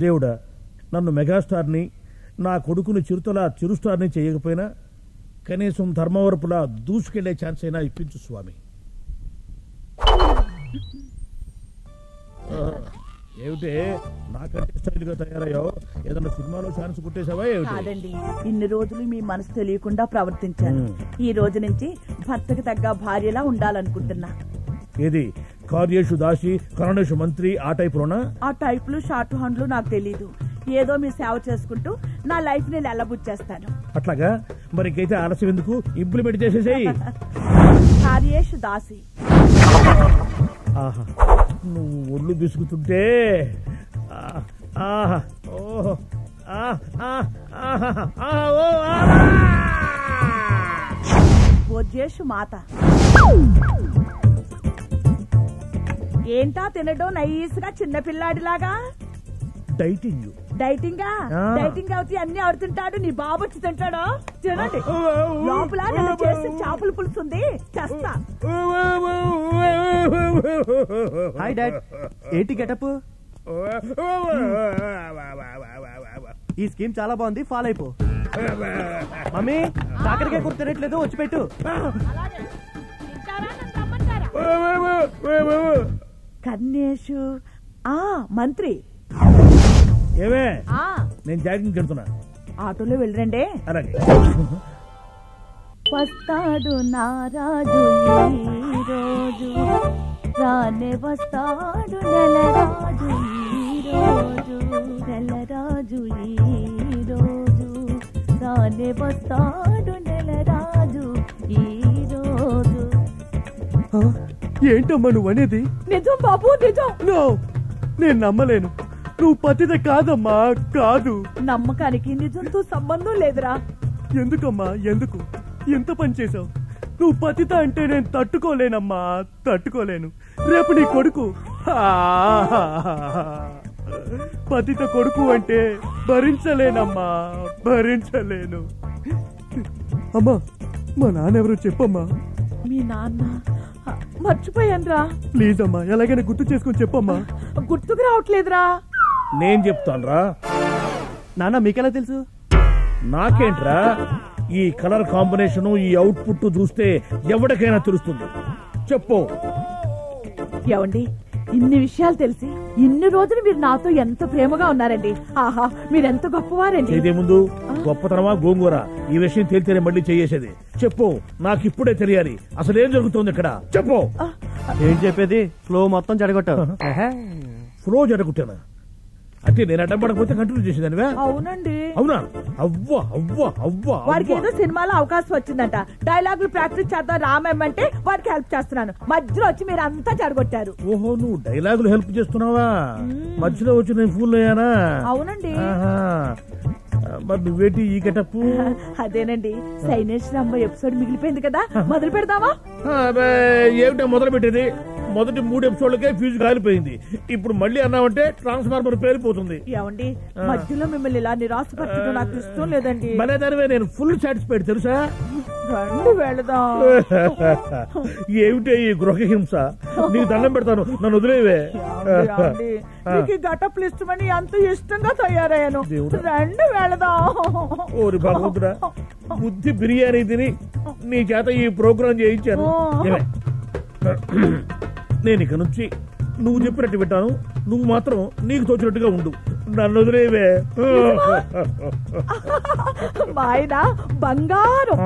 దేవుడా, నన్ను మెగాస్టార్ని, నా కొడుకుని చిరుతలా చిరుస్టార్ని చేయకపోయినా కనీసం ధర్మవరపులా దూసుకెళ్లే ఛాన్స్ అయినా ఇప్పించు స్వామి. ఏమిటే నాకంటే స్టైల్ గా తయారయ్యావు? ఏదన్నా సినిమాలో ఛాన్స్ కుట్టేసావా? కాదండి, ఇన్ని రోజులు మీ మనసు తెలియకుండా ప్రవర్తించాను. ఈ రోజు నుంచి భర్తకు తగ్గ భార్యలా ఉండాలనుకుంటున్నా. ఏది కార్యేషు దాసి కరణేషు మంత్రి ఆ టైపులోనా? ఆ టైపులు షార్ట్ హ్యాండ్లు నాకు తెలీదు. ఏదో మీ సేవ చేసుకుంటూ నా లైఫ్ ని ఎల్లబుచ్చేస్తాను. అట్లాగా? మరి ఇంకైతే ఆలస్యం ఎందుకు, ఇంప్లిమెంట్ చేసేసేయి. కార్యేషు దాసి. ఆహా, నువ్వు ఒళ్ళు బిసుకుతుంటే బొజ్జేషు మాత. ఏంటా తినడం నైస్గా చిన్నపిల్లాడిలాగా? డైటింగ్. డైటింగా? డైటింగ్ అవుతే అన్ని ఆడుతుంటాడు. నీ బాబు వచ్చి తింటాడు. తినండి. లోపల నేను చేసి చేపల పులుసు ఉంది, చేస్తా. హాయ్ డాడ్, ఏంటి గెటప్? ఈ స్కీమ్ చాలా బాగుంది, ఫాలో అయిపో. మమ్మీ కాకరకాయ కూర తినట్లేదు, వచ్చి పెట్టు. కన్నేషు మంత్రి. ఏమే, నేను జాగింగ్ వెళ్తున్నా. ఆటోలో వెళ్ళరండి. అలాగే. వస్తాడు నారాజు ఈ రోజు, రానే వస్తాడు నెలరాజు ఈ రోజు, నెలరాజు ఈ రోజు, రానే వస్తాడు నెలరాజు ఈ రోజు. ఏంటమ్మా నువ్వు అనేది? నిజం బాబు, నిజం. నో, నేను నమ్మలేను. నువ్వు పతిత కాదమ్మా, కాదు. నమ్మకానికి నిజంతో సంబంధం లేదురా. ఎందుకమ్మా, ఎందుకు ఎంత పని చేసావు? నువ్వు పతిత అంటే నేను తట్టుకోలేనమ్మా, తట్టుకోలేను. రేపు నీ కొడుకు పతిత కొడుకు అంటే భరించలేనమ్మా, భరించలేను. అమ్మా, మా నాన్న ఎవరో చెప్పమ్మా. మీ నాన్న మర్చిపోయానురా. ప్లీజ్ అమ్మా, ఎలాగైనా గుర్తు చేసుకుని చెప్పమ్మా. గుర్తుకు రావట్లేదురా. నేను చెప్తాను రా. నాన్న మీకెలా తెలుసు? నాకేంట్రా, ఈ కలర్ కాంబినేషన్, ఈ అవుట్పుట్ చూస్తే ఎవరికైనా తెలుస్తుంది. చెప్పు. ఏమండి, ఇన్ని విషయాలు తెలిసి ఇన్ని రోజులు మీరు నాతో ఎంత ప్రేమగా ఉన్నారండి. ఆహా, మీరెంత గొప్పవారండి. ఇదే ముందు గొప్పతనమా గోంగూర? ఈ విషయం తేలితేనే మళ్ళీ చేసేది. చెప్పు, నాకు ఇప్పుడే తెలియాలి. అసలు ఏం జరుగుతుంది ఇక్కడ? చెప్పు. ఏం చెప్పేది? ఫ్లో మొత్తం జడగొట్టావు. ఫ్లో జడగొట్టానా? అంటే నేను అడ్డం పడకపోతే కంటిన్యూ చేసేదానివా? అవునండి. అవునా? అవ్వా అవ్వా అవ్వా. వాడికి ఏదో సినిమాలో అవకాశం వచ్చిందంట, డైలాగులు ప్రాక్టీస్ చేద్దాం రామేమంటే వాడికి హెల్ప్ చేస్తున్నాను. మధ్యలో వచ్చి మీరు అంతా చెడగొట్టారు. ఓహో, నువ్వు డైలాగులు హెల్ప్ చేస్తున్నావా? మధ్యలో వచ్చి నేను ఫూల్ అయ్యానా? అవునండి. మరి నువ్వేటి ఈ గెటప్? అదేనండి, సైనేష్ రాంబో ఎపిసోడ్ మిగిలిపోయింది కదా, మొదలు పెడదామా? ఏమిటో మొదలు పెట్టేది? మొదటి 3 ఎపిసోడ్లకే ఫ్యూజ్ కాలిపోయింది. ఇప్పుడు మళ్ళీ అన్నావంటే ట్రాన్స్ఫార్మర్ పేలిపోతుంది. ఏమండి, మధ్యలో మిమ్మల్ని ఇలా నిరాశపరచడం నాకు ఇష్టం లేదండి. మరేదానివే, నేను ఫుల్ సాటిస్ఫైడ్ తెలుసా. రండి వెళదాం. ఏమిటే ఈ గృహహింస? నీకు దండం పెడతాను, నన్ను వదిలేవే. నీకు గటప్లు ఇష్టమని అంత ఇష్టంగా తయారయ్యాను. రండి వెళదాం. ఓరి భగవంతుడా, బుద్ధి బిర్యానీ తిని నీ చేత ఈ ప్రోగ్రాం చేయించాను. నేను ఇక నుంచి నువ్వు చెప్పినట్టు పెట్టాను. నువ్వు మాత్రం నీకు తోచినట్టుగా ఉండు. నన్ను వదిలేవే. మా ఆయన బంగారం.